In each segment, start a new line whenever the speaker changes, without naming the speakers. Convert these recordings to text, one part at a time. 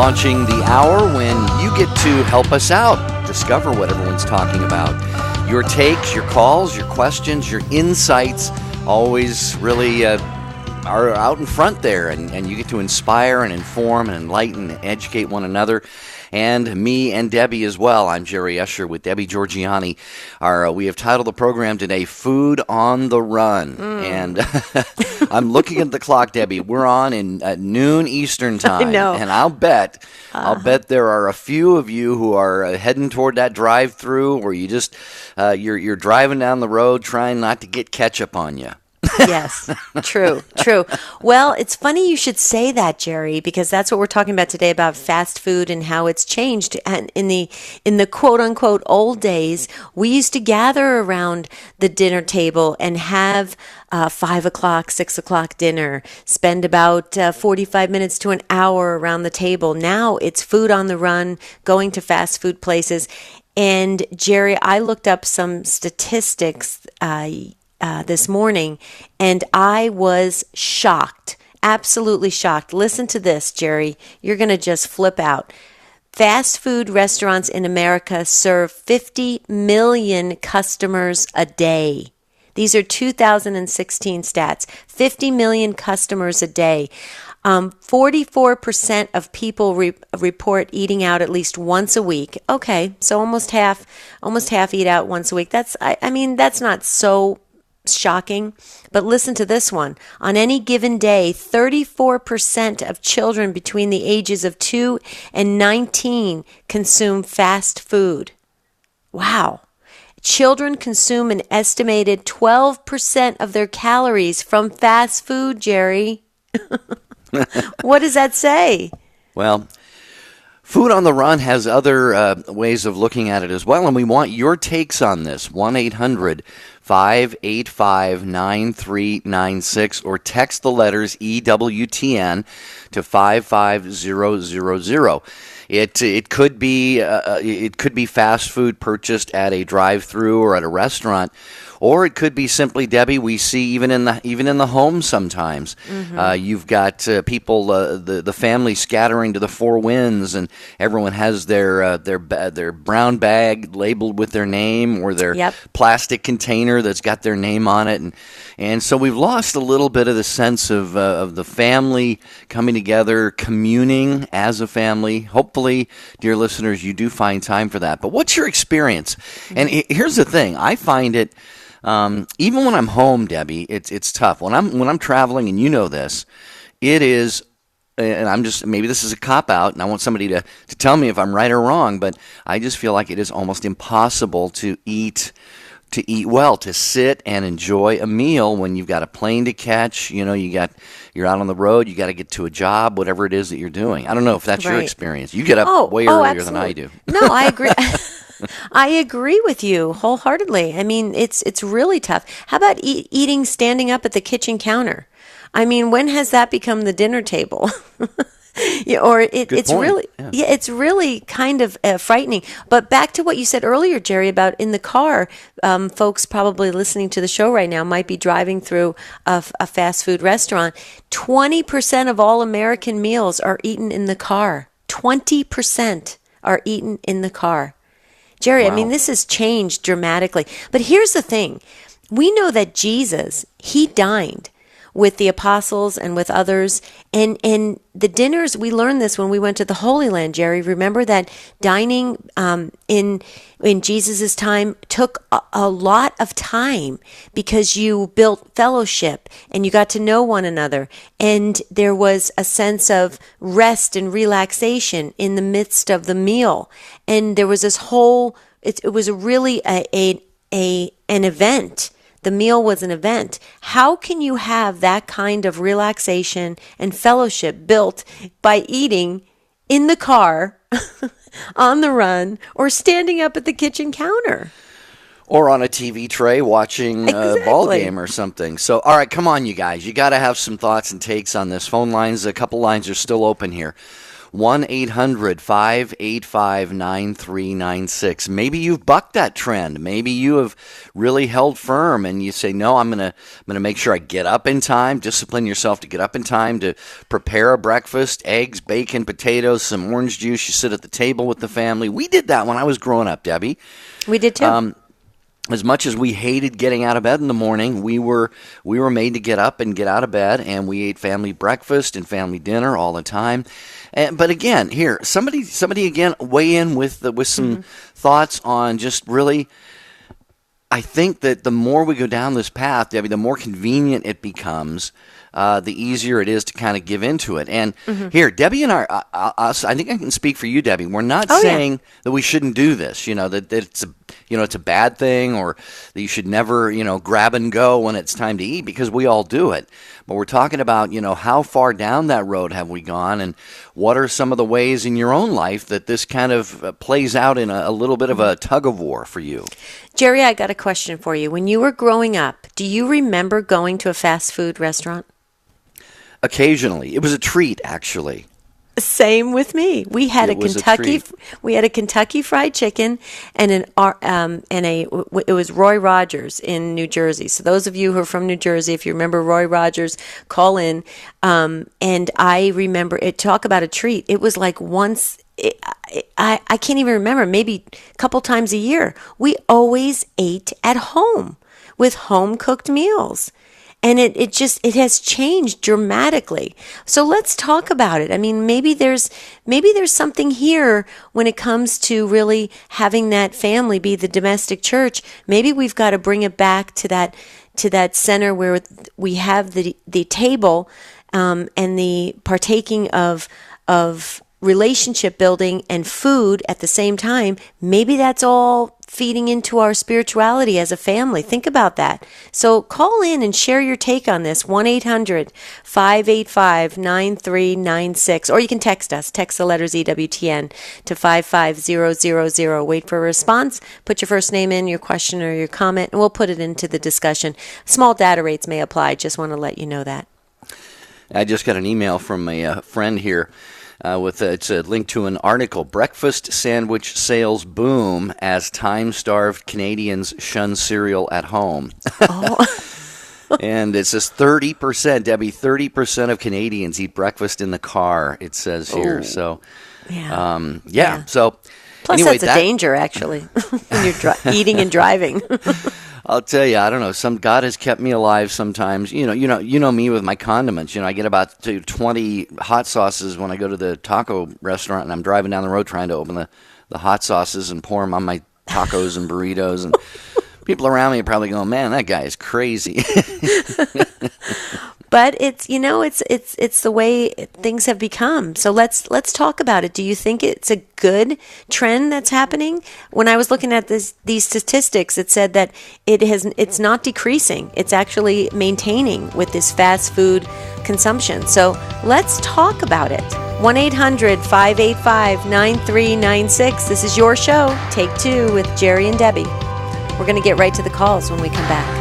launching the hour when you get to help us out, discover what everyone's talking about. Your takes, your calls, your questions, your insights always really are out in front there, and you get to inspire and inform and enlighten and educate one another. And me and Debbie as well. I'm Jerry Escher with Debbie Georgiani. We have titled the program today, Food on the Run. And I'm looking at the clock, Debbie. We're on at noon Eastern time.
I know.
And I'll bet there are a few of you who are heading toward that drive-through, or you just, you're driving down the road trying not to get ketchup on you.
Yes, true. Well, it's funny you should say that, Jerry, because that's what we're talking about today, about fast food and how it's changed. And in the quote unquote old days, we used to gather around the dinner table and have 5 o'clock, 6 o'clock dinner, spend about 45 minutes to an hour around the table. Now it's food on the run, going to fast food places. And Jerry, I looked up some statistics this morning, and I was shocked, absolutely shocked. Listen to this, Jerry. You're going to just flip out. Fast food restaurants in America serve 50 million customers a day. These are 2016 stats. 50 million customers a day. 44% of people report eating out at least once a week. Okay, so almost half eat out once a week. That's not so shocking, but listen to this one. On any given day, 34% of children between the ages of 2 and 19 consume fast food. Wow. Children consume an estimated 12% of their calories from fast food, Jerry. What does that say?
Well, Food on the Run has other ways of looking at it as well, and we want your takes on this. 1-800-585-9396, or text the letters EWTN to 55000. It could be fast food purchased at a drive-through or at a restaurant, or it could be simply, Debbie, we see even in the home sometimes. Mm-hmm. You've got people, the family scattering to the four winds, and everyone has their brown bag labeled with their name, or their plastic container that's got their name on it, and so we've lost a little bit of the sense of the family coming together, communing as a family. Hopefully, dear listeners, you do find time for that. But what's your experience? Mm-hmm. And here's the thing: I find it. Even when I'm home, Debbie, it's tough. When I'm traveling, and you know this, it is, and maybe this is a cop-out, and I want somebody to tell me if I'm right or wrong, but I just feel like it is almost impossible to eat well, to sit and enjoy a meal when you've got a plane to catch, you're out on the road, you got to get to a job, whatever it is that you're doing. I don't know if that's your experience. You get up way earlier than I do.
No, I agree. I agree with you wholeheartely. I mean, it's really tough. How about eating standing up at the kitchen counter? I mean, when has that become the dinner table? It's really kind of frightening. But back to what you said earlier, Jerry, about in the car, folks probably listening to the show right now might be driving through a fast food restaurant. 20% of all American meals are eaten in the car. 20% are eaten in the car. Jerry, wow. I mean, this has changed dramatically. But here's the thing. We know that Jesus, he dined with the apostles and with others. And the dinners, we learned this when we went to the Holy Land, Jerry. Remember that dining in Jesus' time took a lot of time, because you built fellowship and you got to know one another. And there was a sense of rest and relaxation in the midst of the meal. And there was this whole, it was really an event. The meal was an event. How can you have that kind of relaxation and fellowship built by eating in the car, on the run, or standing up at the kitchen counter?
Or on a TV tray watching a ball game or something. So, all right, come on, you guys. You got to have some thoughts and takes on this. Phone lines, a couple lines are still open here. 1-800-585-9396. Maybe you've bucked that trend. Maybe you have really held firm and you say, no, I'm going to make sure I get up in time, discipline yourself to get up in time to prepare a breakfast, eggs, bacon, potatoes, some orange juice. You sit at the table with the family. We did that when I was growing up, Debbie.
We did too.
As much as we hated getting out of bed in the morning, we were made to get up and get out of bed, and we ate family breakfast and family dinner all the time. But again, here, somebody again weigh in with some thoughts on just really. I think that the more we go down this path, Debbie, the more convenient it becomes. The easier it is to kind of give into it. And here, Debbie and I think I can speak for you, Debbie. We're not saying that we shouldn't do this. That it's a bad thing, or that you should never grab and go when it's time to eat, because we all do it. But we're talking about how far down that road have we gone, and what are some of the ways in your own life that this kind of plays out in a little bit of a tug of war for you.
Jerry, I got a question for you. When you were growing up, do you remember going to a fast food restaurant?
Occasionally. It was a treat, actually.
Same with me. We had a Kentucky Fried Chicken and it was Roy Rogers in New Jersey. So those of you who are from New Jersey, if you remember Roy Rogers, call in. And I remember it. Talk about a treat. It was like once. I can't even remember. Maybe a couple times a year. We always ate at home with home cooked meals. And it has changed dramatically. So let's talk about it. I mean, maybe there's something here when it comes to really having that family be the domestic church. Maybe we've got to bring it back to that center where we have the table and the partaking of relationship building and food at the same time. Maybe that's all feeding into our spirituality as a family. Think about that. So call in and share your take on this. 1-800-585-9396. Or you can text us. Text the letters EWTN to 55000. Wait for a response. Put your first name in, your question or your comment, and we'll put it into the discussion. Small data rates may apply. Just want to let you know that.
I just got an email from a friend here. It's a link to an article. Breakfast sandwich sales boom as time-starved Canadians shun cereal at home. Oh. And it says 30%, Debbie, 30% of Canadians eat breakfast in the car, it says here. Oh. So, yeah. So,
plus,
anyway,
that's a danger, actually, when you're eating and driving.
I'll tell you, I don't know. God has kept me alive sometimes. You know me with my condiments. I get about 20 hot sauces when I go to the taco restaurant, and I'm driving down the road trying to open the hot sauces and pour them on my tacos and burritos. And people around me are probably going, "Man, that guy is crazy."
But it's the way things have become. So let's talk about it. Do you think it's a good trend that's happening? When I was looking at these statistics, it said that it's not decreasing. It's actually maintaining with this fast food consumption. So let's talk about it. 1-800-585-9396. This is your show, Take Two with Jerry and Debbie. We're going to get right to the calls when we come back.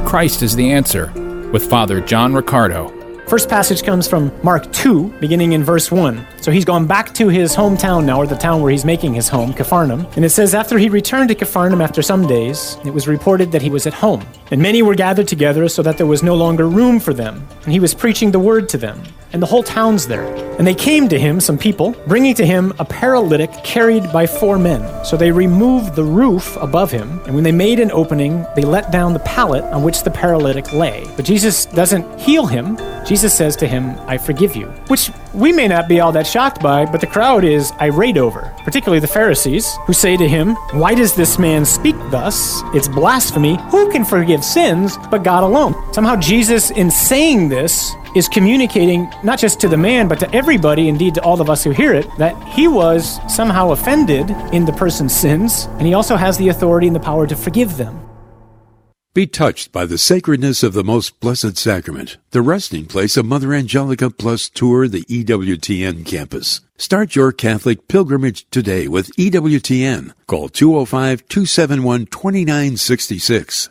Christ is the answer, with Father John Riccardo.
First passage comes from Mark 2, beginning in verse 1. So he's gone back to his hometown now, or the town where he's making his home, Capharnaum. And it says, after he returned to Capharnaum after some days, it was reported that he was at home. And many were gathered together so that there was no longer room for them. And he was preaching the word to them. And the whole town's there. And they came to him, some people, bringing to him a paralytic carried by 4 men. So they removed the roof above him, and when they made an opening, they let down the pallet on which the paralytic lay. But Jesus doesn't heal him. Jesus says to him, I forgive you. Which we may not be all that shocked by, but the crowd is irate over, particularly the Pharisees, who say to him, why does this man speak thus? It's blasphemy. Who can forgive sins but God alone? Somehow Jesus, in saying this, is communicating not just to the man, but to everybody, indeed to all of us who hear it, that he was somehow offended in the person's sins, and he also has the authority and the power to forgive them.
Be touched by the sacredness of the most blessed sacrament, the resting place of Mother Angelica, plus tour the EWTN campus. Start your Catholic pilgrimage today with EWTN. Call 205-271-2966.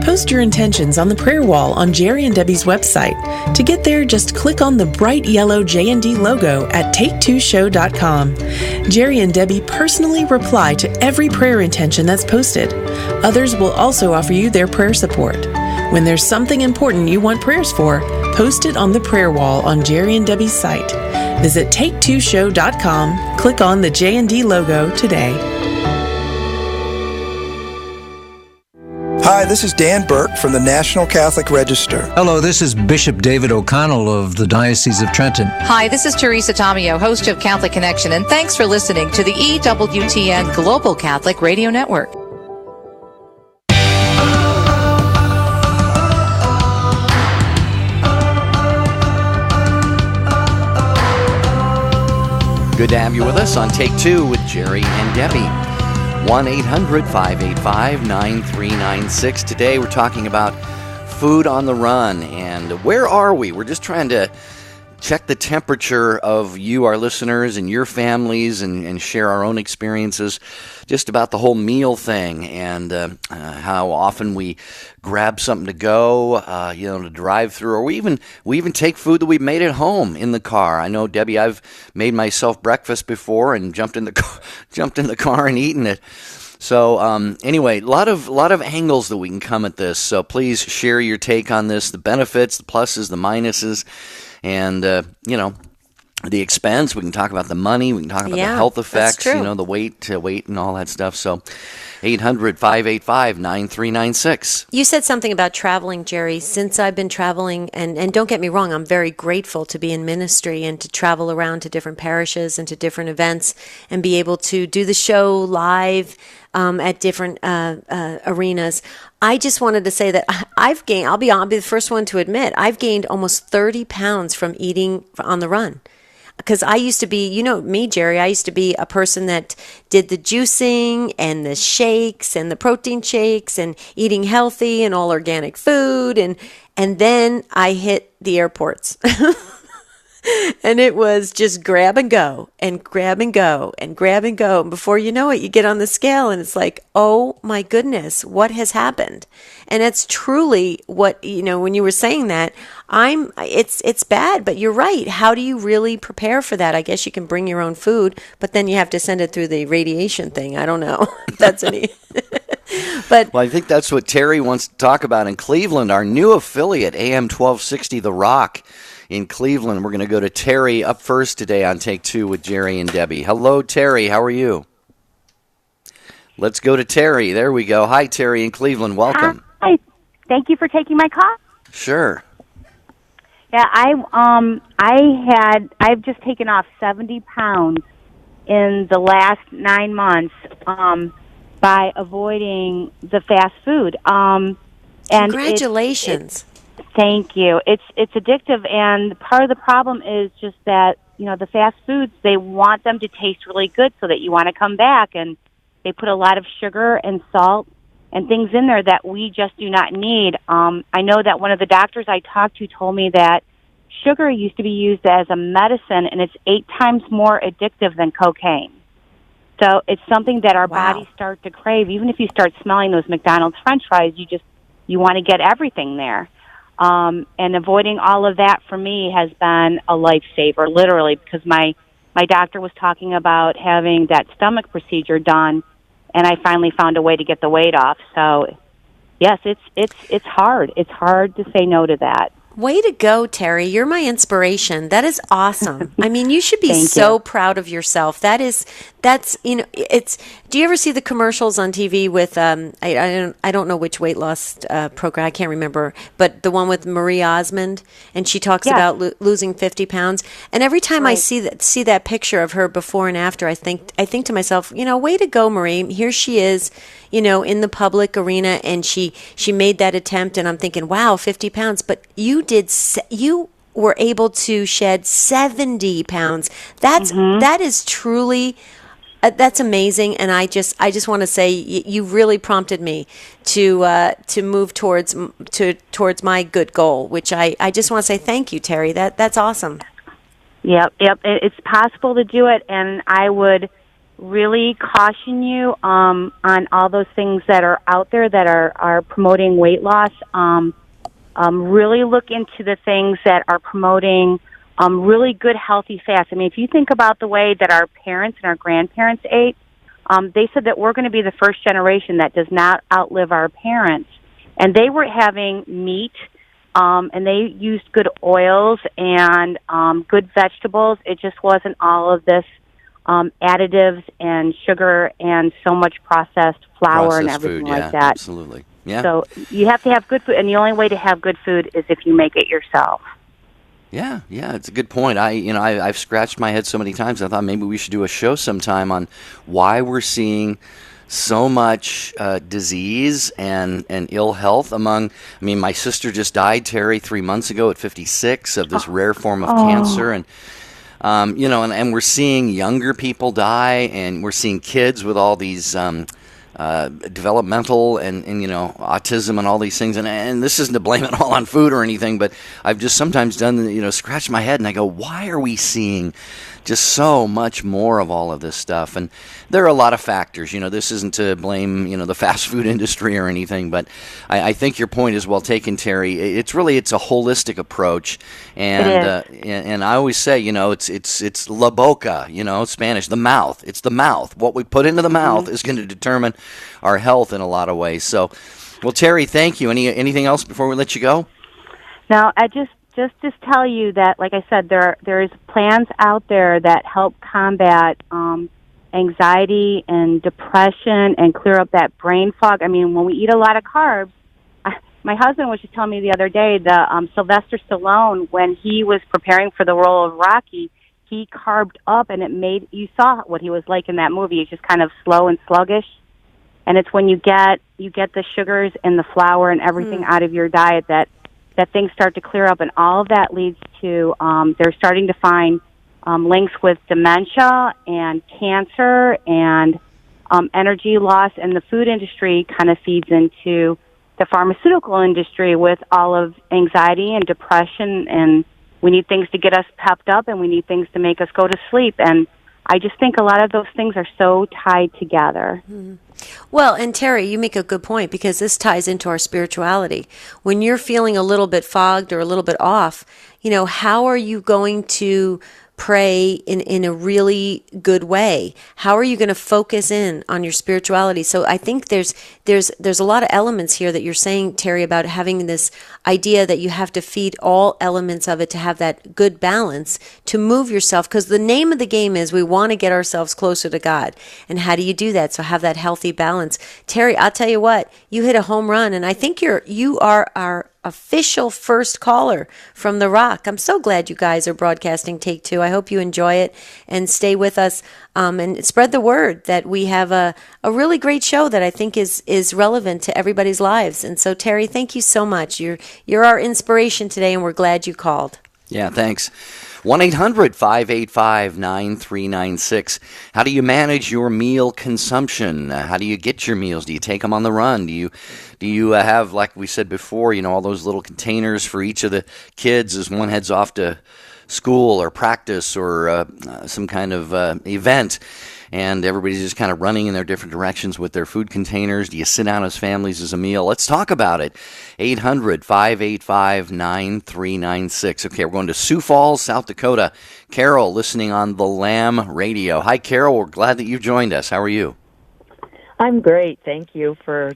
Post your intentions on the prayer wall on Jerry and Debbie's website. To get there, just click on the bright yellow J&D logo at take2show.com. Jerry and Debbie personally reply to every prayer intention that's posted. Others will also offer you their prayer support. When there's something important you want prayers for, post it on the prayer wall on Jerry and Debbie's site. Visit take2show.com, click on the J&D logo today.
Hi, this is Dan Burke from the National Catholic Register.
Hello, this is Bishop David O'Connell of the Diocese of Trenton.
Hi, this is Teresa Tomeo, host of Catholic Connection, and thanks for listening to the EWTN Global Catholic Radio Network.
Good to have you with us on Take Two with Jerry and Debbie. 1-800-585-9396. Today we're talking about food on the run. And where are we? We're just trying to check the temperature of you, our listeners, and your families, and share our own experiences just about the whole meal thing, and how often we grab something to go, to drive through, or we even take food that we made at home in the car. I know, Debbie, I've made myself breakfast before and jumped in the car and eaten it. So anyway, a lot of angles that we can come at this. So please share your take on this: the benefits, the pluses, the minuses. And, the expense. We can talk about the money. We can talk about the health effects, the weight and all that stuff. So 800-585-9396.
You said something about traveling, Jerry. Since I've been traveling, and don't get me wrong, I'm very grateful to be in ministry and to travel around to different parishes and to different events and be able to do the show live at different arenas. I just wanted to say that I've gained, I'll be the first one to admit, I've gained almost 30 pounds from eating on the run. Because I used to be, me, Jerry, I used to be a person that did the juicing and the shakes and the protein shakes and eating healthy and all organic food. And then I hit the airports. And it was just grab and go and grab and go and grab and go. And before you know it, you get on the scale and it's like, oh my goodness, what has happened? And it's truly what, when you were saying that, it's bad, but you're right. How do you really prepare for that? I guess you can bring your own food, but then you have to send it through the radiation thing. I don't know if that's any. Well,
I think that's what Terry wants to talk about in Cleveland, our new affiliate, AM 1260 The Rock. In Cleveland, we're going to go to Terry up first today on Take Two with Jerry and Debbie. Hello, Terry. How are you? Let's go to Terry. There we go. Hi, Terry in Cleveland. Welcome.
Hi. Thank you for taking my call.
Sure.
Yeah, I've just taken off 70 pounds in the last 9 months by avoiding the fast food. And
congratulations.
Thank you. It's addictive, and part of the problem is just that, the fast foods, they want them to taste really good so that you want to come back, and they put a lot of sugar and salt and things in there that we just do not need. I know that one of the doctors I talked to told me that sugar used to be used as a medicine, and it's 8 times more addictive than cocaine. So it's something that our bodies start to crave. Even if you start smelling those McDonald's French fries, you want to get everything there. And avoiding all of that for me has been a lifesaver, literally, because my doctor was talking about having that stomach procedure done, and I finally found a way to get the weight off. So, yes, it's hard. It's hard to say no to that.
Way to go, Terry. You're my inspiration. That is awesome. I mean, you should be so proud of yourself. That's, it's, do you ever see the commercials on TV with, I don't know which weight loss program, I can't remember, but the one with Marie Osmond, and she talks about losing 50 pounds. And every time I see that picture of her before and after, I think to myself, way to go, Marie. Here she is, in the public arena, and she made that attempt, and I'm thinking, wow, 50 pounds. But you were able to shed 70 pounds. That is truly That's amazing, and I just want to say you really prompted me to move towards my good goal, which I just want to say thank you, Terry. That's awesome.
Yep. It's possible to do it, and I would really caution you on all those things that are out there that are promoting weight loss. Really look into the things that are promoting really good, healthy fats. I mean, if you think about the way that our parents and our grandparents ate, they said that we're going to be the first generation that does not outlive our parents. And they were having meat, and they used good oils and good vegetables. It just wasn't all of this additives and sugar and so much processed flour and everything
food,
like that.
Absolutely. Yeah.
So you have to have good food, and the only way to have good food is if you make it yourself.
Yeah, it's a good point. I've scratched my head so many times. I thought maybe we should do a show sometime on why we're seeing so much disease and ill health among. I mean, my sister just died, Terry, 3 months ago at 56 of this rare form of cancer, and and we're seeing younger people die, and we're seeing kids with all these developmental and autism and all these things, and this isn't to blame it all on food or anything, but I've just sometimes done scratch my head and I go, why are we seeing just so much more of all of this stuff? And there are a lot of factors. This isn't to blame the fast food industry or anything, but I think your point is well taken, Terry. It's a holistic approach, and I always say it's la boca, Spanish, the mouth. It's the mouth. What we put into the mouth is going to determine our health in a lot of ways. So, well, Terry, thank you. Anything else before we let you go?
No, I just tell you that, like I said, there's plans out there that help combat anxiety and depression and clear up that brain fog. I mean, when we eat a lot of carbs, my husband was just telling me the other day that Sylvester Stallone, when he was preparing for the role of Rocky, he carved up, and you saw what he was like in that movie. He's just kind of slow and sluggish. And it's when you get the sugars and the flour and everything out of your diet that things start to clear up, and all of that leads to they're starting to find links with dementia and cancer and energy loss, and the food industry kind of feeds into the pharmaceutical industry with all of anxiety and depression, and we need things to get us pepped up, and we need things to make us go to sleep, and I just think a lot of those things are so tied together.
Well, and Terry, you make a good point, because this ties into our spirituality. When you're feeling a little bit fogged or a little bit off, how are you going to pray in a really good way? How are you going to focus in on your spirituality? So I think there's a lot of elements here that you're saying, Terry, about having this idea that you have to feed all elements of it to have that good balance to move yourself, because the name of the game is we want to get ourselves closer to God. And how do you do that? So have that healthy balance. Terry, I'll tell you what, you hit a home run, and I think you are our official first caller from The Rock. I'm so glad you guys are broadcasting Take Two. I hope you enjoy it and stay with us and spread the word that we have a really great show that I think is relevant to everybody's lives. And so, Terry, thank you so much. You're our inspiration today, and we're glad you called.
Yeah, thanks. 1-800-585-9396. How do you manage your meal consumption? How do you get your meals? Do you take them on the run? Do you have, like we said before, all those little containers for each of the kids as one heads off to school or practice or some kind of event, and everybody's just kind of running in their different directions with their food containers? Do you sit down as families as a meal? Let's talk about it. 800-585-9396. Okay, we're going to Sioux Falls, South Dakota. Carol, listening on the Lamb Radio. Hi, Carol. We're glad that you joined us. How are you?
I'm great. Thank you for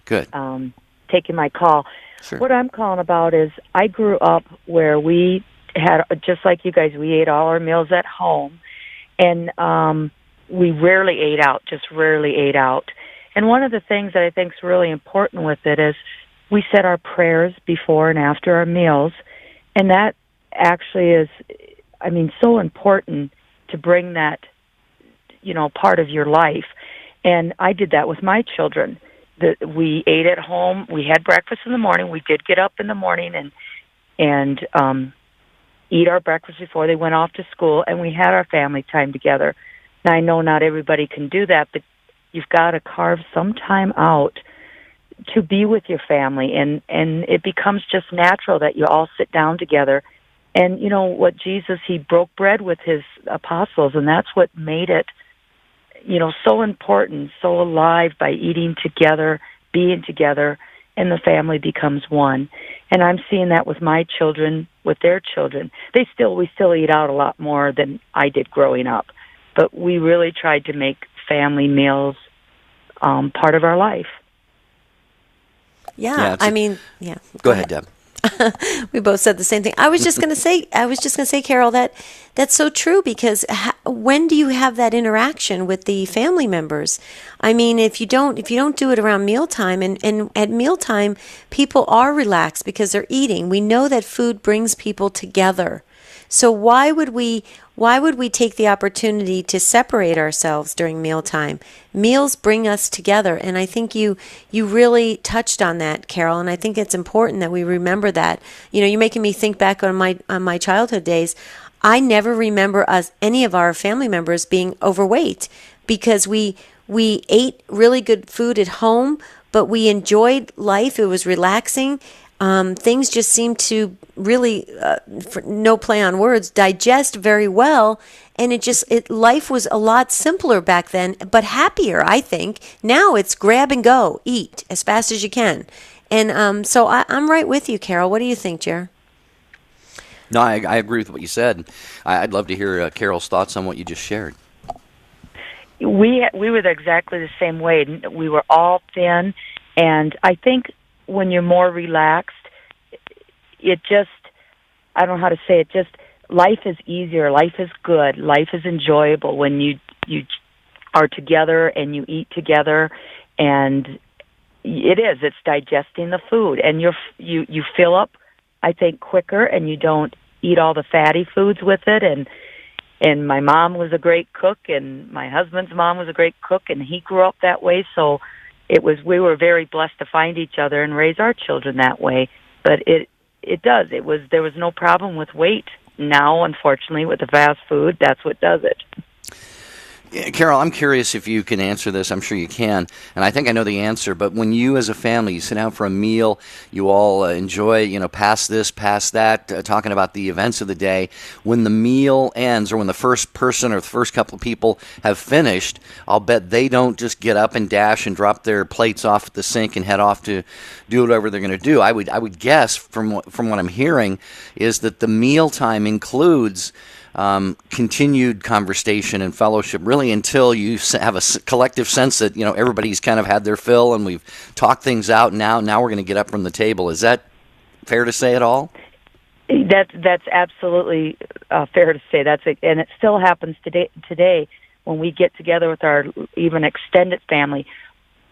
taking my call.
Sure.
What I'm calling about is I grew up where we had, just like you guys, we ate all our meals at home, and we rarely ate out, just rarely ate out. And one of the things that I think is really important with it is we said our prayers before and after our meals, and that actually is, so important to bring that, part of your life. And I did that with my children. We ate at home. We had breakfast in the morning. We did get up in the morning and eat our breakfast before they went off to school, and we had our family time together. Now, I know not everybody can do that, but you've got to carve some time out to be with your family, and it becomes just natural that you all sit down together. And you know what, Jesus, he broke bread with his apostles, and that's what made it, so important, so alive, by eating together, being together, and the family becomes one. And I'm seeing that with my children, with their children. We still eat out a lot more than I did growing up, but we really tried to make family meals part of our life.
Yeah, yeah.
Go ahead, Deb.
We both said the same thing. I was just going to say, Carol, that's so true, because when do you have that interaction with the family members? I mean, if you don't do it around mealtime, and at mealtime, people are relaxed because they're eating. We know that food brings people together. So why would we take the opportunity to separate ourselves during mealtime? Meals bring us together, and I think you really touched on that, Carol, and I think it's important that we remember that. You're making me think back on my childhood days. I never remember any of our family members being overweight, because we ate really good food at home, but we enjoyed life. It was relaxing. Things just seemed to really, no play on words, digest very well. And life was a lot simpler back then, but happier, I think. Now it's grab and go, eat as fast as you can. And so I'm right with you, Carol. What do you think, Jer?
No, I agree with what you said. I'd love to hear Carol's thoughts on what you just shared.
We were exactly the same way. We were all thin, and I think when you're more relaxed, I don't know how to say it, life is easier, life is good, life is enjoyable when you are together and you eat together, and it's digesting the food, and you fill up, I think, quicker, and you don't eat all the fatty foods with it. And my mom was a great cook, and my husband's mom was a great cook, and he grew up that way, so we were very blessed to find each other and raise our children that way. But there was no problem with weight. Now, unfortunately, with the fast food, that's what does it.
Yeah, Carol, I'm curious if you can answer this. I'm sure you can, and I think I know the answer. But when you, as a family, you sit down for a meal, you all enjoy, past this, past that, talking about the events of the day. When the meal ends, or when the first person or the first couple of people have finished, I'll bet they don't just get up and dash and drop their plates off at the sink and head off to do whatever they're going to do. I would guess from what I'm hearing is that the mealtime includes continued conversation and fellowship, really, until you have a collective sense that everybody's kind of had their fill and we've talked things out. Now we're going to get up from the table. Is that fair to say at all?
That's absolutely fair to say. And it still happens today when we get together with our even extended family.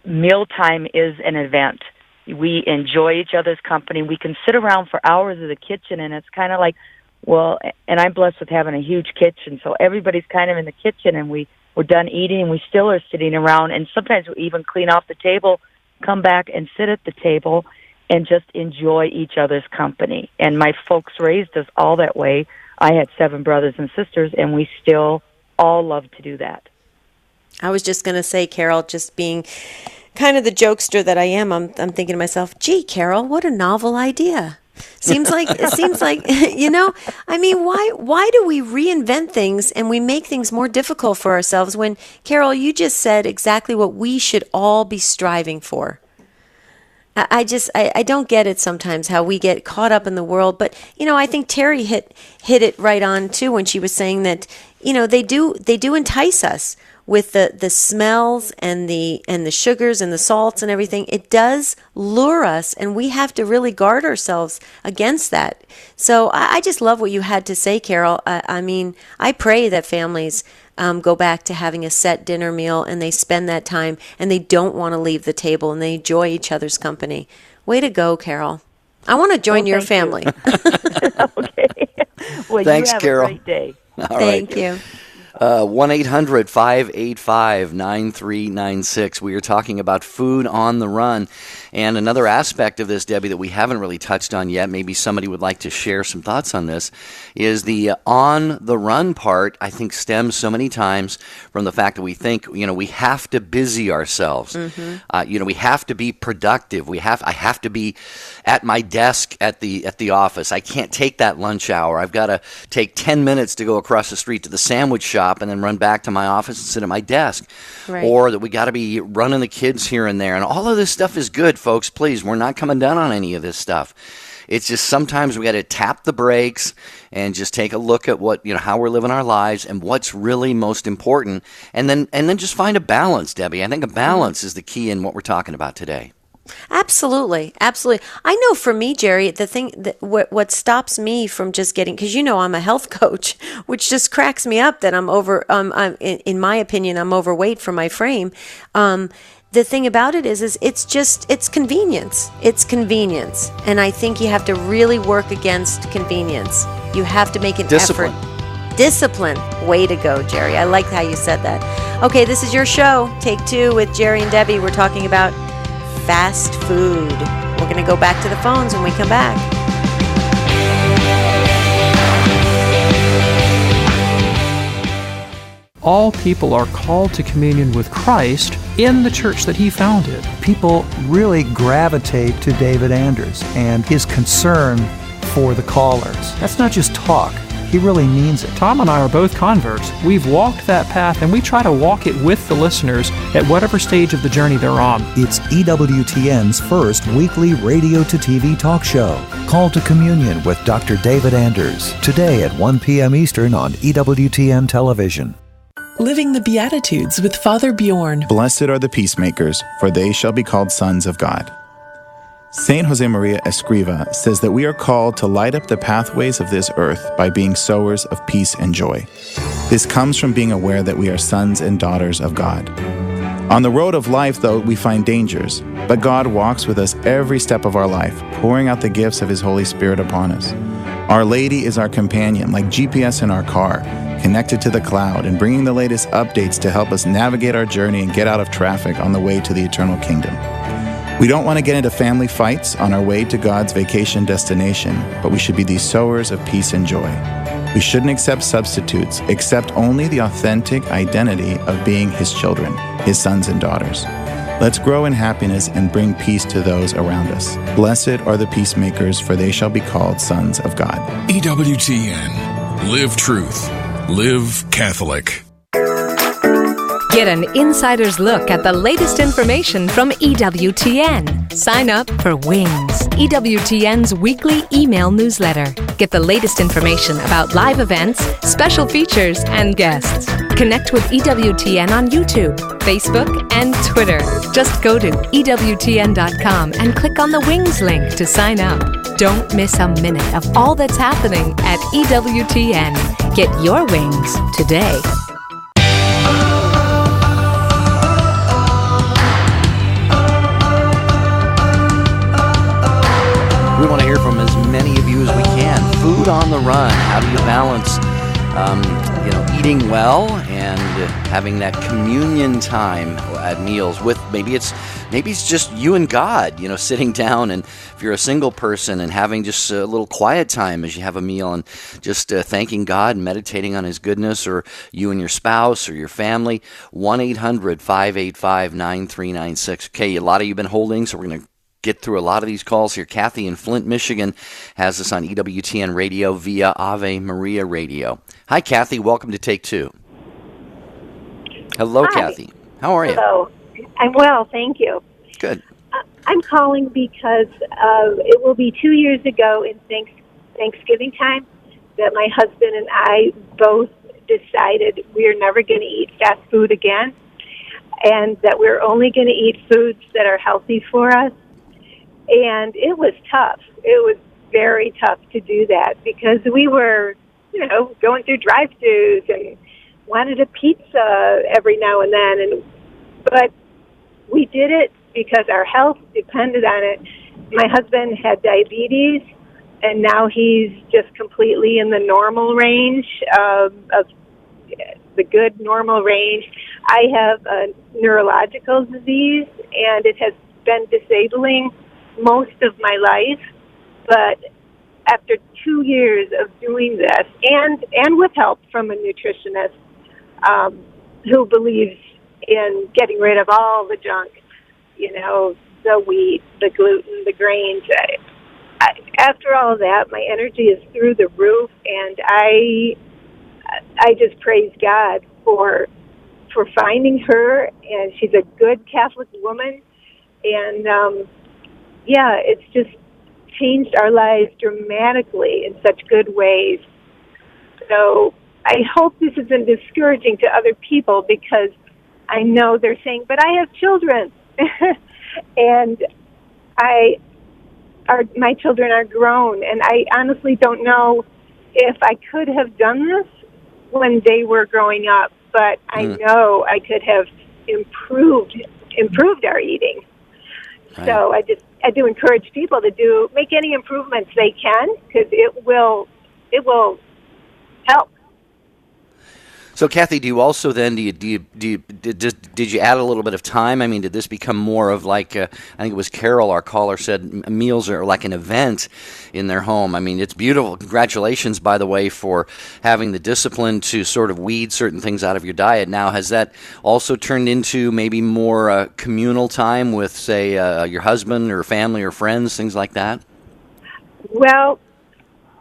Mealtime is an event. We enjoy each other's company. We can sit around for hours in the kitchen, and it's kind of like, well, and I'm blessed with having a huge kitchen, so everybody's kind of in the kitchen, and we're done eating, and we still are sitting around, and sometimes we even clean off the table, come back and sit at the table, and just enjoy each other's company. And my folks raised us all that way. I had 7 brothers and sisters, and we still all love to do that.
I was just going to say, Carol, just being kind of the jokester that I am, I'm thinking to myself, gee, Carol, what a novel idea. Seems like I mean, why do we reinvent things and we make things more difficult for ourselves when, Carol, you just said exactly what we should all be striving for. I don't get it sometimes how we get caught up in the world, but I think Terry hit it right on too when she was saying that they do entice us with the smells and the sugars and the salts and everything. It does lure us, and we have to really guard ourselves against that. So I just love what you had to say, Carol. I mean, I pray that families go back to having a set dinner meal, and they spend that time, and they don't want to leave the table, and they enjoy each other's company. Way to go, Carol. I want to join your family.
Okay. Well,
thanks,
you have
Carol.
a great day.
Thank you.
1-800-585-9396. We are talking about food on the run. And another aspect of this, Debbie, that we haven't really touched on yet, maybe somebody would like to share some thoughts on this, is the on-the-run part, I think, stems so many times from the fact that we think, we have to busy ourselves. We have to be productive. I have to be at my desk at the office. I can't take that lunch hour. I've got to take 10 minutes to go across the street to the sandwich shop and then run back to my office and sit at my desk.
Right.
Or that we got to be running the kids here and there. And all of this stuff is good, folks. Please, we're not coming down on any of this stuff. It's just sometimes we got to tap the brakes and just take a look at what, how we're living our lives and what's really most important. And then just find a balance, Debbie. I think a balance is the key in what we're talking about today.
Absolutely. I know for me, Jerry, the thing that what stops me from just getting, because I'm a health coach, which just cracks me up that I'm in my opinion, I'm overweight for my frame. The thing about it is it's convenience. It's convenience, and I think you have to really work against convenience. You have to make an
Discipline.
effort. Discipline. Way to go, Jerry. I like how you said that. Okay, this is your show, Take Two with Jerry and Debbie. We're talking about fast food. We're going to go back to the phones when we come back.
All people are called to communion with Christ in the church that he founded.
People really gravitate to David Anders and his concern for the callers. That's not just talk. He really means it.
Tom and I are both converts. We've walked that path, and we try to walk it with the listeners at whatever stage of the journey they're on.
It's EWTN's first weekly radio to TV talk show. Call to Communion with Dr. David Anders, today at 1 p.m. Eastern on EWTN Television.
Living the Beatitudes with Father Bjorn.
Blessed are the peacemakers, for they shall be called sons of God. Saint Josemaria Escriva says that we are called to light up the pathways of this earth by being sowers of peace and joy. This comes from being aware that we are sons and daughters of God. On the road of life, though, we find dangers, but God walks with us every step of our life, pouring out the gifts of His Holy Spirit upon us. Our Lady is our companion, like GPS in our car, connected to the cloud and bringing the latest updates to help us navigate our journey and get out of traffic on the way to the eternal kingdom. We don't want to get into family fights on our way to God's vacation destination, but we should be these sowers of peace and joy. We shouldn't accept substitutes, accept only the authentic identity of being His children, His sons and daughters. Let's grow in happiness and bring peace to those around us. Blessed are the peacemakers, for they shall be called sons of God.
EWTN. Live truth. Live Catholic.
Get an insider's look at the latest information from EWTN. Sign up for Wings, EWTN's weekly email newsletter. Get the latest information about live events, special features, and guests. Connect with EWTN on YouTube, Facebook, and Twitter. Just go to EWTN.com and click on the Wings link to sign up. Don't miss a minute of all that's happening at EWTN. Get your wings today.
We want to hear from as many of you as we can. Food on the run. How do you balance, eating well and having that communion time at meals with maybe it's just you and God. Sitting down, and if you're a single person, and having just a little quiet time as you have a meal, and just thanking God and meditating on His goodness, or you and your spouse or your family. 1-800-585-9396. Okay, a lot of you have been holding, so we're going to get through a lot of these calls here. Kathy in Flint, Michigan has us on EWTN Radio via Ave Maria Radio. Hi, Kathy. Welcome to Take Two. Hello,
Hi.
Kathy. How are you?
Hello. I'm well, thank you.
Good.
I'm calling because it will be 2 years ago in Thanksgiving time that my husband and I both decided we are never going to eat fast food again, and that we're only going to eat foods that are healthy for us. And it was tough. It was very tough to do that because we were, going through drive-thrus and wanted a pizza every now and then. But we did it because our health depended on it. My husband had diabetes, and now he's just completely in the normal range of the good normal range. I have a neurological disease, and it has been disabling most of my life, but after 2 years of doing this, and with help from a nutritionist who believes in getting rid of all the junk, the wheat, the gluten, the grains, after all of that, my energy is through the roof, and I just praise God for finding her, and she's a good Catholic woman, and it's just changed our lives dramatically in such good ways. So I hope this isn't discouraging to other people, because I know they're saying, but I have children, and my children are grown, and I honestly don't know if I could have done this when they were growing up, but I know I could have improved our eating. Right. So I do encourage people to make any improvements they can, because it will help.
So, Kathy, do you also then did you add a little bit of time? I mean, did this become more of like I think it was Carol, our caller, said meals are like an event in their home. I mean, it's beautiful. Congratulations, by the way, for having the discipline to sort of weed certain things out of your diet. Now, has that also turned into maybe more communal time with, say, your husband or family or friends, things like that?
Well,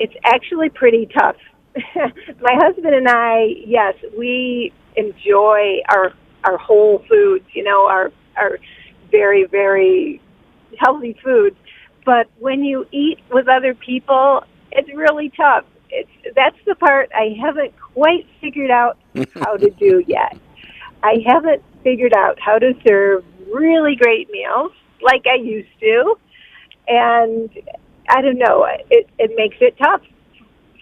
it's actually pretty tough. My husband and I, yes, we enjoy our whole foods, our very, very healthy foods. But when you eat with other people, it's really tough. That's the part I haven't quite figured out how to do yet. I haven't figured out how to serve really great meals like I used to. And I don't know, it makes it tough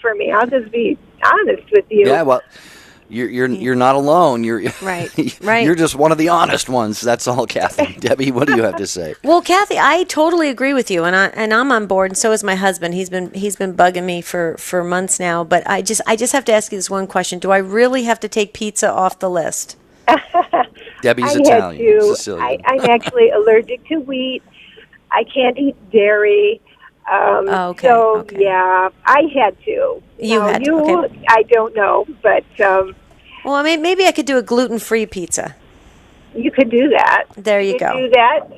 for me. I'll just be honest with you.
Yeah, well, you're not alone. You're
right.
You're just one of the honest ones. That's all, Kathy. Debbie, what do you have to say?
Well, Kathy, I totally agree with you, and I'm on board, and so is my husband. He's been bugging me for months now. But I just have to ask you this one question: do I really have to take pizza off the list?
Debbie's
I
Italian,
had to.
Sicilian.
I'm actually allergic to wheat. I can't eat dairy.
Okay.
So yeah, I had to.
You had to. Okay.
I don't know, but
well, I mean, maybe I could do a gluten-free pizza.
You could do that.
There you go.
Do that,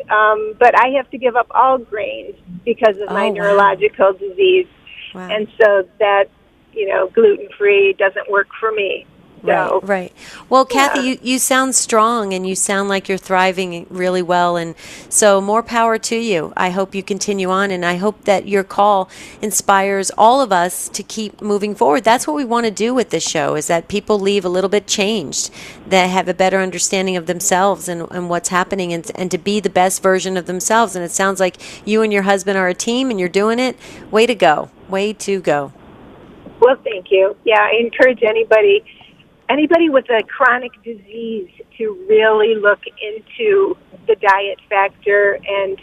but I have to give up all grains because of my neurological disease, and so that gluten-free doesn't work for me. So,
Right. Well, Kathy, you sound strong, and you sound like you're thriving really well, and so more power to you. I hope you continue on, and I hope that your call inspires all of us to keep moving forward. That's what we want to do with this show, is that people leave a little bit changed, that have a better understanding of themselves and what's happening, and to be the best version of themselves. And it sounds like you and your husband are a team, and you're doing it. Way to go. Way to go.
Well, thank you. Yeah, I encourage anybody with a chronic disease to really look into the diet factor and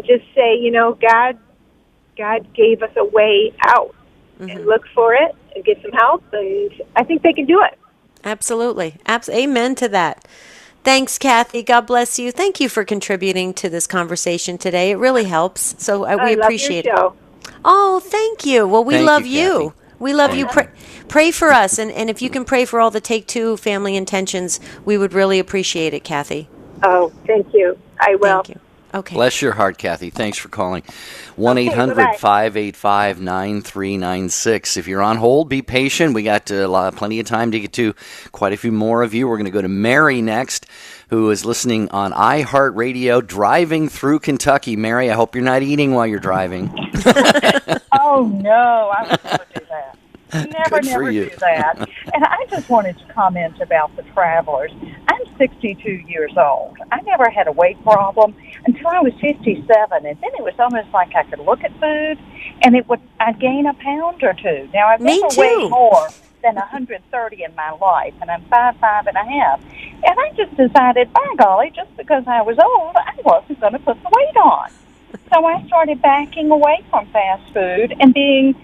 just say, God gave us a way out, and look for it and get some help, and I think they can do it.
Absolutely. Amen to that. Thanks, Kathy. God bless you. Thank you for contributing to this conversation today. It really helps. So we appreciate
your show.
it. Oh, thank you. Well, we love you.
Kathy.
We love you. Pray for us. And if you can pray for all the Take Two family intentions, we would really appreciate it, Kathy.
Oh, thank you. I will.
Thank you. Okay.
Bless your heart, Kathy. Thanks for calling. 1-800-585-9396. If you're on hold, be patient. We got plenty of time to get to quite a few more of you. We're going to go to Mary next, who is listening on iHeartRadio, driving through Kentucky. Mary, I hope you're not eating while you're driving.
Oh, no, I would never do that. Never do that. And I just wanted to comment about the travelers. I'm 62 years old. I never had a weight problem until I was 57, and then it was almost like I could look at food, and I'd gain a pound or two. Now, I've never weighed more than 130 in my life, and I'm 5'5" and a half. And I just decided, by golly, just because I was old, I wasn't going to put the weight on. So I started backing away from fast food and being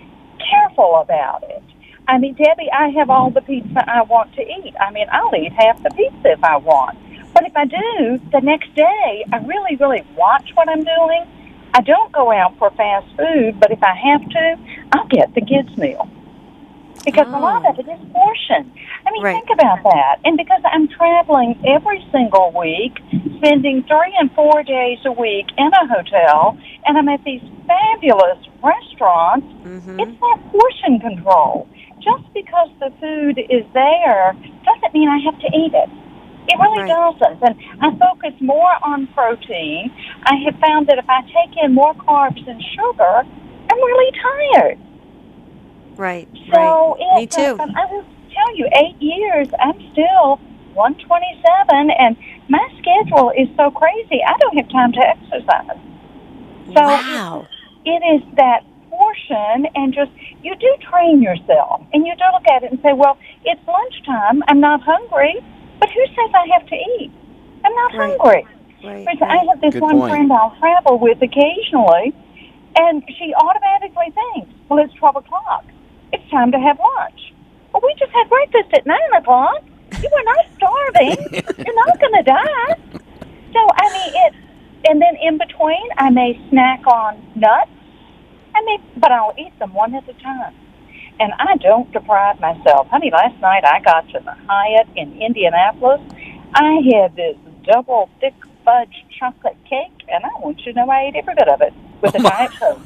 careful about it. I mean, Debbie, I have all the pizza I want to eat. I mean, I'll eat half the pizza if I want. But But if I do, the next day, I really, really watch what I'm doing. I don't go out for fast food, but if I have to, I'll get the kids' meal. Because a lot of it is portion. I mean, think about that. And because I'm traveling every single week, spending 3 and 4 days a week in a hotel, and I'm at these fabulous restaurants, it's that portion control. Just because the food is there doesn't mean I have to eat it. It really doesn't. And I focus more on protein. I have found that if I take in more carbs and sugar, I'm really tired.
Right.
So
Me too.
I will tell you, 8 years, I'm still 127, and my schedule is so crazy, I don't have time to exercise. So it is that portion, and just, you do train yourself, and you do look at it and say, well, it's lunchtime, I'm not hungry, but who says I have to eat? I'm not hungry. I have this one friend I'll travel with occasionally, and she automatically thinks, well, it's 12 o'clock. It's time to have lunch. Well, we just had breakfast at 9 o'clock. You are not starving. You're not going to die. So, I mean, and then in between, I may snack on nuts. But I'll eat them one at a time. And I don't deprive myself. Honey, last night I got to the Hyatt in Indianapolis. I had this double thick fudge chocolate cake, and I want you to know I ate every bit of it with a Diet Coke.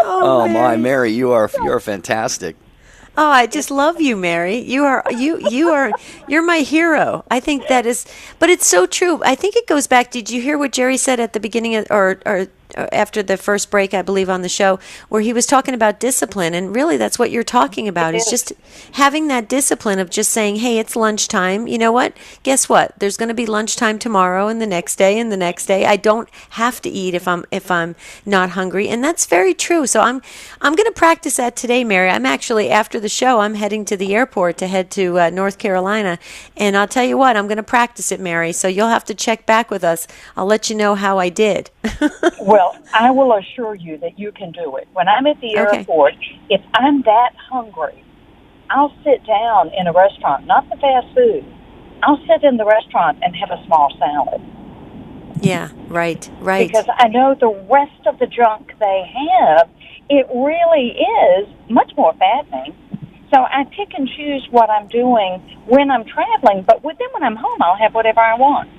Oh my, Mary, you're fantastic.
Oh, I just love you, Mary. You're my hero. I think that is, but it's so true. I think it goes back. Did you hear what Jerry said at the beginning or after the first break, I believe, on the show, where he was talking about discipline? And really, that's what you're talking about, is just having that discipline of just saying, hey, it's lunchtime. You know what? Guess what? There's going to be lunchtime tomorrow and the next day and the next day. I don't have to eat if I'm not hungry. And that's very true. So I'm going to practice that today, Mary. I'm actually, after the show, I'm heading to the airport to head to North Carolina. And I'll tell you what, I'm going to practice it, Mary. So you'll have to check back with us. I'll let you know how I did.
Well, I will assure you that you can do it. When I'm at the airport, if I'm that hungry, I'll sit down in a restaurant, not the fast food. I'll sit in the restaurant and have a small salad.
Yeah, right.
Because I know the rest of the junk they have, it really is much more fattening. So I pick and choose what I'm doing when I'm traveling, but then when I'm home, I'll have whatever I want.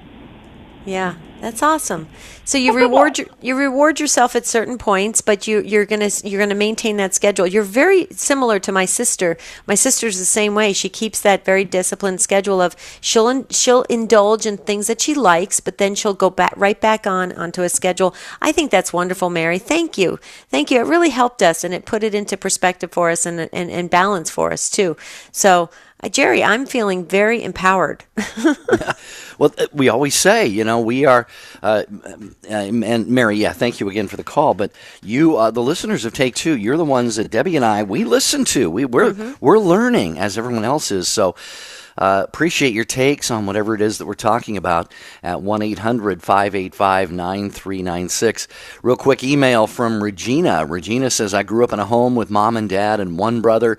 Yeah, that's awesome. So you reward yourself at certain points, but you're gonna maintain that schedule. You're very similar to my sister. My sister's the same way. She keeps that very disciplined schedule of she'll indulge in things that she likes, but then she'll go right back onto a schedule. I think that's wonderful, Mary. Thank you. It really helped us, and it put it into perspective for us and balance for us too. So. Jerry, I'm feeling very empowered.
Well, we always say, we are, and Mary, thank you again for the call. But you, the listeners of Take Two, you're the ones that Debbie and I, we listen to. We're learning as everyone else is. So appreciate your takes on whatever it is that we're talking about at 1-800-585-9396. Real quick email from Regina. Regina says, I grew up in a home with mom and dad and one brother.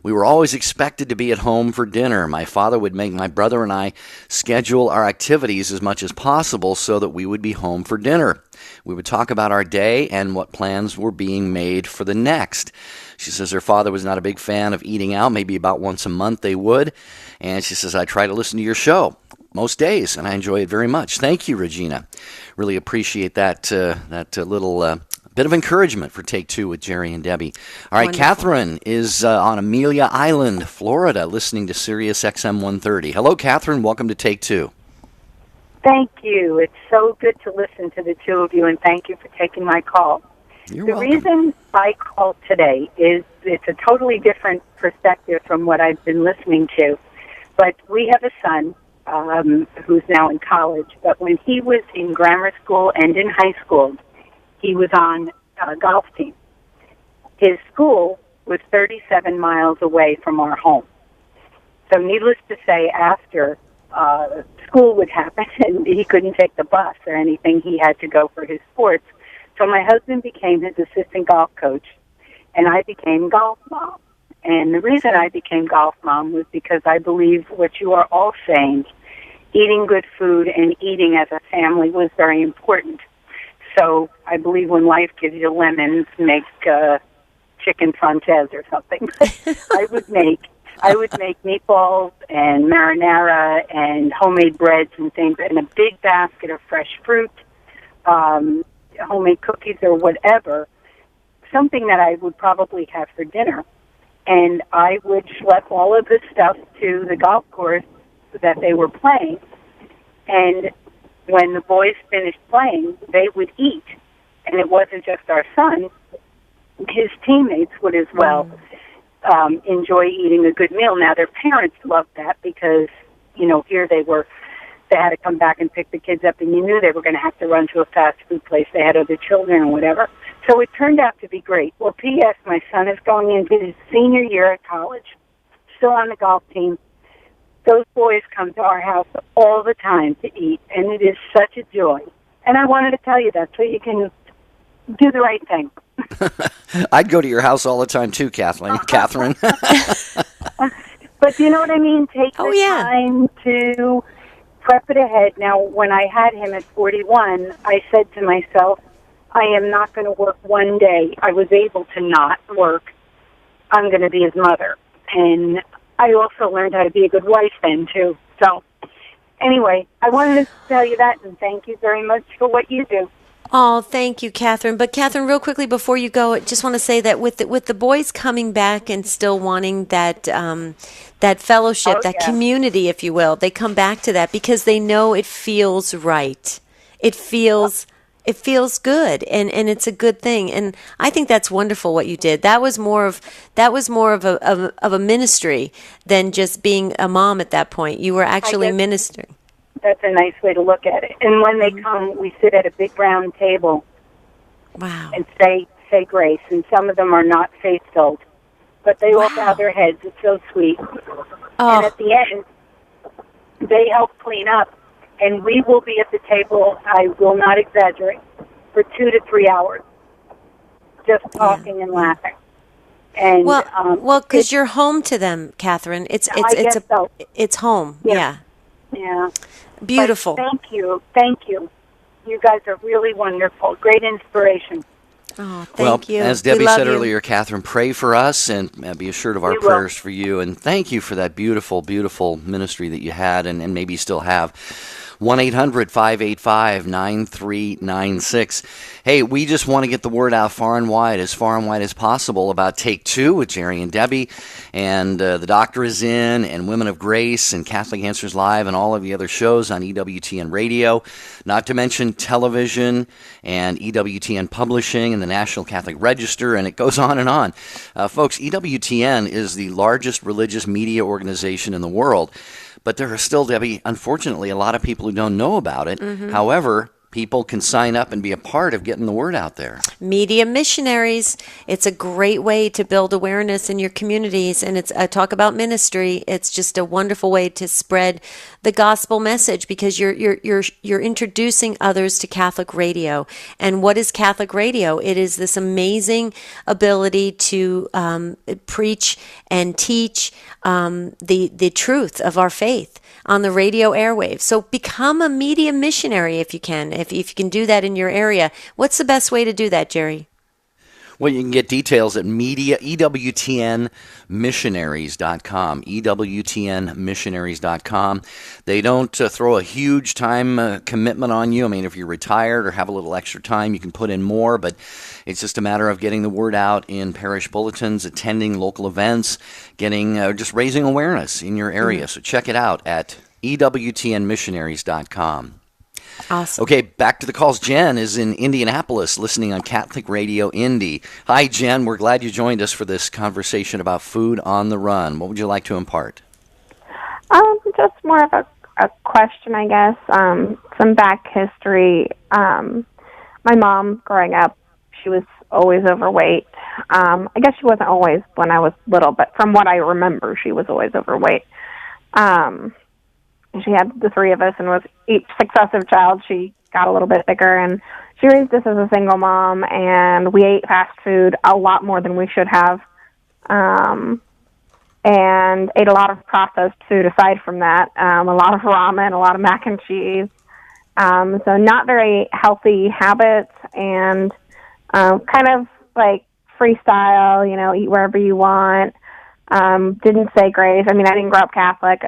We were always expected to be at home for dinner. My father would make my brother and I schedule our activities as much as possible so that we would be home for dinner. We would talk about our day and what plans were being made for the next. She says her father was not a big fan of eating out. Maybe about once a month they would. And she says, I try to listen to your show most days, and I enjoy it very much. Thank you, Regina. Really appreciate that little bit of encouragement for Take Two with Jerry and Debbie. All right, wonderful. Catherine is on Amelia Island, Florida, listening to Sirius XM 130. Hello, Catherine. Welcome to Take Two.
Thank you. It's so good to listen to the two of you, and thank you for taking my call.
You're welcome.
The reason I called today is it's a totally different perspective from what I've been listening to. But we have a son who's now in college, but when he was in grammar school and in high school, he was on a golf team. His school was 37 miles away from our home. So needless to say, after school would happen and he couldn't take the bus or anything, he had to go for his sports. So my husband became his assistant golf coach, and I became golf mom. And the reason I became golf mom was because I believe what you are all saying, eating good food and eating as a family was very important. So I believe when life gives you lemons, make chicken frances or something. I would make meatballs and marinara and homemade breads and things, and a big basket of fresh fruit, homemade cookies or whatever, something that I would probably have for dinner. And I would schlep all of this stuff to the golf course that they were playing. And when the boys finished playing, they would eat. And it wasn't just our son. His teammates would as well enjoy eating a good meal. Now, their parents loved that because, here they had to come back and pick the kids up, and you knew they were going to have to run to a fast food place. They had other children or whatever. So it turned out to be great. Well, P.S., my son is going into his senior year at college, still on the golf team. Those boys come to our house all the time to eat, and it is such a joy. And I wanted to tell you that so you can do the right thing.
I'd go to your house all the time too, Catherine.
But you know what I mean? Take the time to prep it ahead. Now, when I had him at 41, I said to myself, I am not going to work one day. I was able to not work. I'm going to be his mother. And I also learned how to be a good wife then, too. So, anyway, I wanted to tell you that, and thank you very much for what you do.
Oh, thank you, Catherine. But Catherine, real quickly before you go, I just want to say that with the boys coming back and still wanting that that fellowship, community, if you will, they come back to that because they know it feels right. It feels good, and it's a good thing. And I think that's wonderful what you did. That was more of a ministry than just being a mom at that point. You were actually ministering.
That's a nice way to look at it. And when they come, we sit at a big round table.
Wow.
And say grace. And some of them are not faith-filled, but they all bow their heads. It's so sweet. And at the end, they help clean up. And we will be at the table, I will not exaggerate, for 2 to 3 hours, just talking and laughing. And
well, because you're home to them, Catherine. It's home. Yeah. Beautiful.
But thank you. You guys are really wonderful. Great inspiration.
Oh, thank you.
As Debbie said earlier, Catherine, pray for us and be assured of our prayers for you. And thank you for that beautiful, beautiful ministry that you had and maybe still have. 1-800-585-9396. Hey, we just want to get the word out far and wide as possible about Take Two with Jerry and Debbie. And the doctor is in, and Women of Grace, and Catholic Answers Live, and all of the other shows on EWTN Radio. Not to mention television and EWTN Publishing and the National Catholic Register, and it goes on and on. Folks, EWTN is the largest religious media organization in the world. But there are still, Debbie, unfortunately, a lot of people who don't know about it. Mm-hmm. However, people can sign up and be a part of getting the word out there.
Media missionaries. It's a great way to build awareness in your communities, and it's talk about ministry. It's just a wonderful way to spread the gospel message because you're introducing others to Catholic radio. And what is Catholic radio? It is this amazing ability to preach and teach the truth of our faith on the radio airwaves. So become a media missionary if you can. If you can do that in your area. What's the best way to do that, Jerry?
Well, you can get details at EWTNmissionaries.com, EWTNmissionaries.com. They don't throw a huge time commitment on you. I mean, if you're retired or have a little extra time, you can put in more, but it's just a matter of getting the word out in parish bulletins, attending local events, getting just raising awareness in your area. Mm-hmm. So check it out at EWTNmissionaries.com.
Awesome.
Okay, back to the calls. Jen is in Indianapolis listening on Catholic Radio Indy. Hi, Jen. We're glad you joined us for this conversation about food on the run. What would you like to impart?
Just more of a question, I guess. Some back history. My mom, growing up, she was always overweight. I guess she wasn't always when I was little, but from what I remember, she was always overweight. She had the three of us, and with each successive child, she got a little bit bigger, and she raised us as a single mom, and we ate fast food a lot more than we should have. and ate a lot of processed food aside from that, a lot of ramen, a lot of mac and cheese. So not very healthy habits, and kind of like freestyle, eat wherever you want. Didn't say grace. I mean, I didn't grow up Catholic.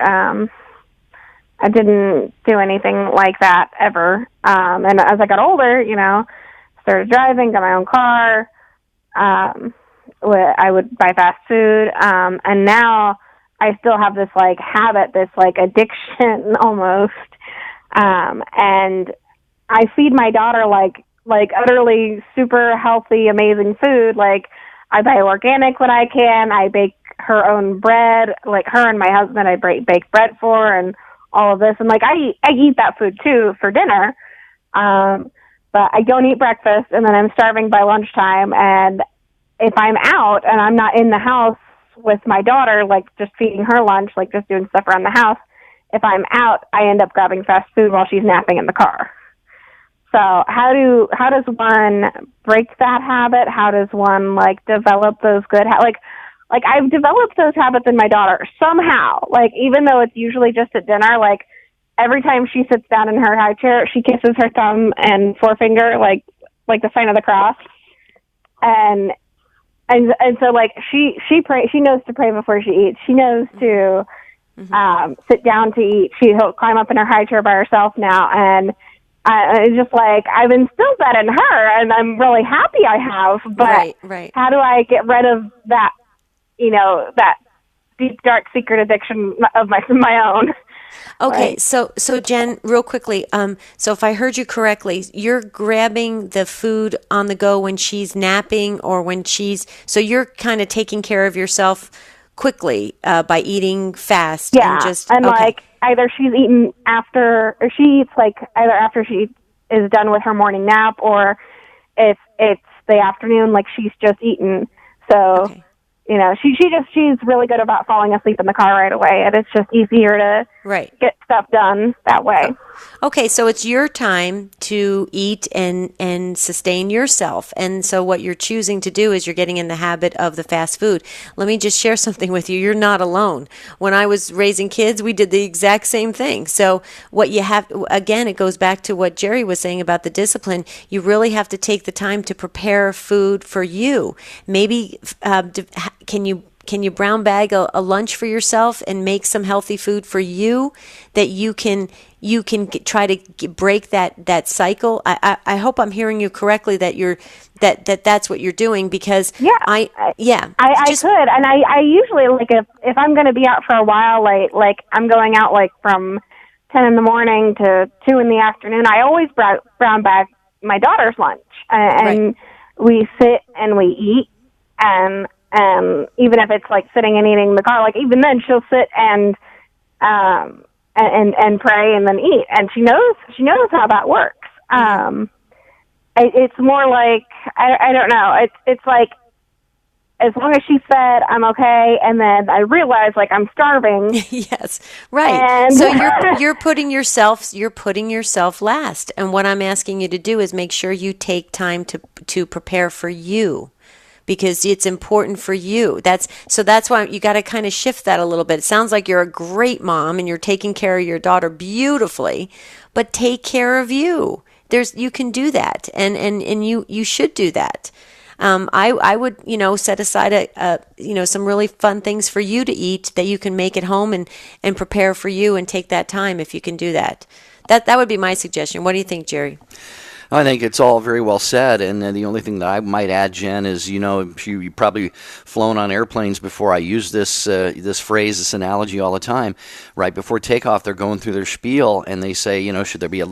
I didn't do anything like that ever. And as I got older, started driving, got my own car. I would buy fast food. And now I still have this habit, this addiction almost. And I feed my daughter like utterly super healthy, amazing food. I buy organic when I can. I bake her own bread, her and my husband I bake bread for, and all of this. And I eat that food too for dinner. But I don't eat breakfast, and then I'm starving by lunchtime. And if I'm out and I'm not in the house with my daughter, just feeding her lunch, just doing stuff around the house, if I'm out, I end up grabbing fast food while she's napping in the car. So how does one break that habit? How does one develop those good I've developed those habits in my daughter somehow. Even though it's usually just at dinner, every time she sits down in her high chair, she kisses her thumb and forefinger like the sign of the cross. And so she knows to pray before she eats. She knows to sit down to eat. She'll climb up in her high chair by herself now, and it's just I've instilled that in her, and I'm really happy I have. But
right.
How do I get rid of that? That deep, dark, secret addiction of my own.
Okay,
Right.
so Jen, real quickly, so if I heard you correctly, you're grabbing the food on the go when she's napping or so you're kind of taking care of yourself quickly by eating fast.
Yeah,
and okay.
Either she's eaten after, or she eats either after she is done with her morning nap, or if it's the afternoon, she's just eaten. So.
Okay.
She's really good about falling asleep in the car right away, and it's just easier to get stuff done that way.
Okay, so it's your time to eat and sustain yourself. And so what you're choosing to do is you're getting in the habit of the fast food. Let me just share something with you. You're not alone. When I was raising kids, we did the exact same thing. So what you have, again, it goes back to what Jerry was saying about the discipline. You really have to take the time to prepare food for you. Maybe can you brown bag a lunch for yourself and make some healthy food for you that you can try to break that cycle? I hope I'm hearing you correctly that that's what you're doing, because I could,
and I usually if I'm going to be out for a while, I'm going out from 10 in the morning to 2 in the afternoon. I always brown bag my daughter's lunch, and we sit and we eat, and even if it's sitting and eating in the car, even then she'll sit and pray and then eat, and she knows how that works. It's more I don't know. It's as long as she's fed, I'm okay, and then I realize I'm starving.
Yes, right.
And
so you're putting yourself last, and what I'm asking you to do is make sure you take time to prepare for you, because it's important for you. That's why you got to kind of shift that a little bit. It sounds like you're a great mom and you're taking care of your daughter beautifully, but take care of you. You can do that, and you should do that. I would set aside some really fun things for you to eat that you can make at home and prepare for you, and take that time if you can do that. That would be my suggestion. What do you think, Jerry?
I think it's all very well said, and the only thing that I might add, Jen, is you probably flown on airplanes before. I use this phrase, this analogy all the time. Right before takeoff, they're going through their spiel, and they say, should there be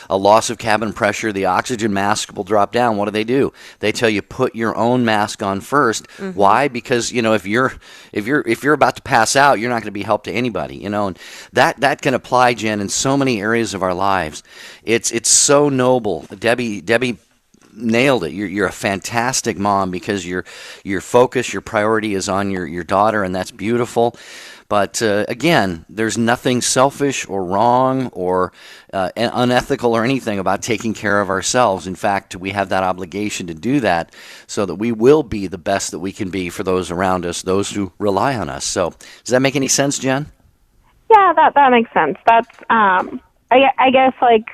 a loss of cabin pressure, the oxygen mask will drop down. What do? They tell you put your own mask on first. Mm-hmm. Why? Because if you're about to pass out, you're not going to be help to anybody. And that can apply, Jen, in so many areas of our lives. It's so noble. Debbie nailed it. You're a fantastic mom, because your focus, your priority is on your daughter, and that's beautiful. But again, there's nothing selfish or wrong or unethical or anything about taking care of ourselves. In fact, we have that obligation to do that so that we will be the best that we can be for those around us, those who rely on us. So does that make any sense, Jen?
Yeah, that makes sense. That's I guess like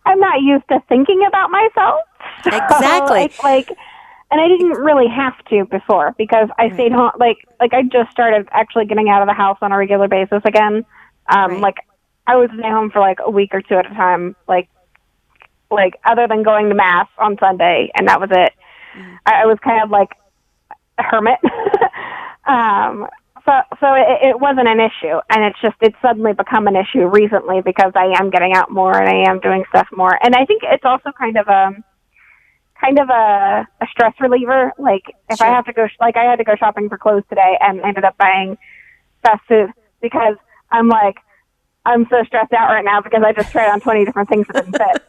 I'm not used to thinking about myself.
Exactly.
And I didn't really have to before because I stayed home. Like I just started actually getting out of the house on a regular basis again. Like I would stay home for like a week or two at a time. Like other than going to mass on Sunday, and that was it. I was kind of like a hermit. So it wasn't an issue, and it's suddenly become an issue recently because I am getting out more and I am doing stuff more, and I think it's also kind of a stress reliever. Like if I have to go, I had to go shopping for clothes today and ended up buying fast food because I'm so stressed out right now because I just tried on 20 different things that didn't fit.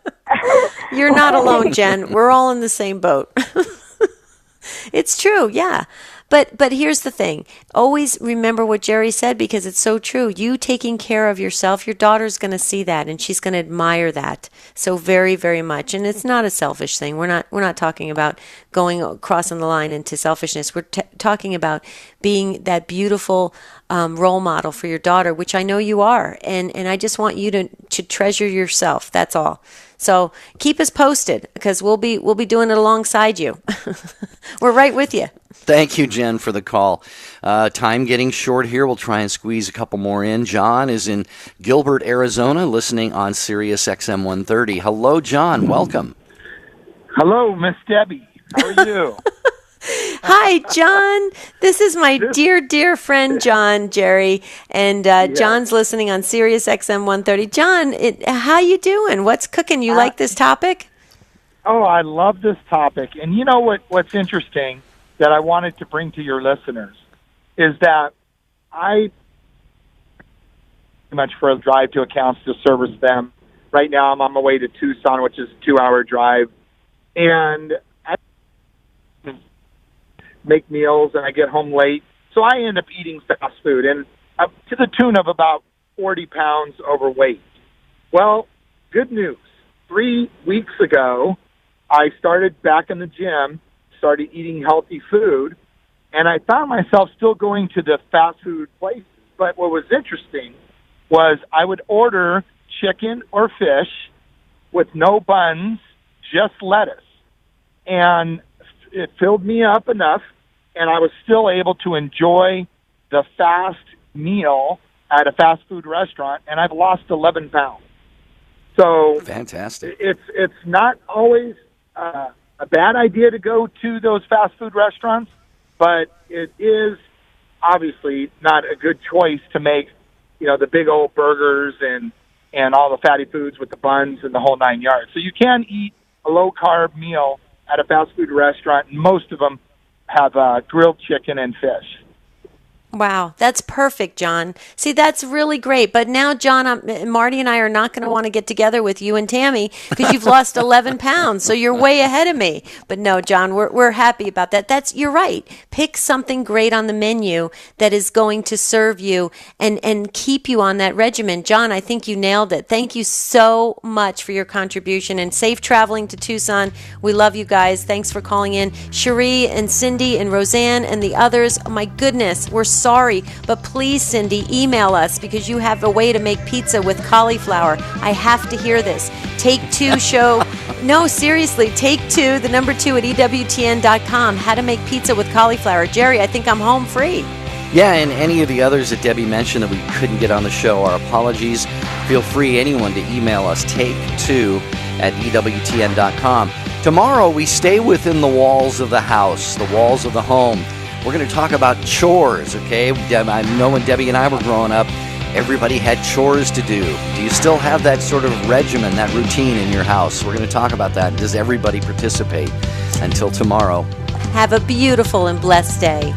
You're not alone, Jen. We're all in the same boat. It's true, yeah. But here's the thing. Always remember what Jerry said because it's so true. You taking care of yourself, your daughter's going to see that and she's going to admire that so very, very much. And it's not a selfish thing. We're not talking about crossing the line into selfishness. We're talking about being that beautiful role model for your daughter, which I know you are. And I just want you to treasure yourself. That's all. So keep us posted because we'll be doing it alongside you. We're right with you.
Thank you, Jen, for the call. Time getting short here. We'll try and squeeze a couple more in. John is in Gilbert, Arizona, listening on Sirius XM 130. Hello, John. Welcome.
Hello, Miss Debbie. How are you?
Hi, John. This is my dear friend, John, Jerry. And John's listening on Sirius XM 130. John, how you doing? What's cooking? You like this topic?
Oh, I love this topic. And you know what's interesting that I wanted to bring to your listeners is that I much for a drive to accounts to service them. Right now I'm on my way to Tucson, which is a 2-hour drive. And I make meals and I get home late. So I end up eating fast food and to the tune of about 40 pounds overweight. Well, good news. 3 weeks ago, I started back in the gym, started eating healthy food, and I found myself still going to the fast food places. But what was interesting was I would order chicken or fish with no buns, just lettuce. And it filled me up enough, and I was still able to enjoy the fast meal at a fast food restaurant, and I've lost 11 pounds. So
fantastic.
It's not always a bad idea to go to those fast food restaurants, but it is obviously not a good choice to make, the big old burgers and all the fatty foods with the buns and the whole 9 yards. So you can eat a low-carb meal at a fast food restaurant, and most of them have grilled chicken and fish.
Wow, that's perfect, John. See, that's really great. But now, John, Marty and I are not going to want to get together with you and Tammy because you've lost 11 pounds. So you're way ahead of me. But no, John, we're happy about that. You're right. Pick something great on the menu that is going to serve you and keep you on that regimen. John, I think you nailed it. Thank you so much for your contribution and safe traveling to Tucson. We love you guys. Thanks for calling in. Cherie and Cindy and Roseanne and the others. Oh, my goodness, we're sorry, but please, Cindy, email us because you have a way to make pizza with cauliflower. I have to hear this. Take Two show. No, seriously, Take Two, the number 2 at EWTN.com. How to make pizza with cauliflower. Jerry, I think I'm home free.
Yeah, and any of the others that Debbie mentioned that we couldn't get on the show, our apologies. Feel free, anyone, to email us, take2 at EWTN.com. Tomorrow, we stay within the walls of the house, the walls of the home. We're going to talk about chores, okay? I know when Debbie and I were growing up, everybody had chores to do. Do you still have that sort of regimen, that routine in your house? We're going to talk about that. Does everybody participate? Until tomorrow.
Have a beautiful and blessed day.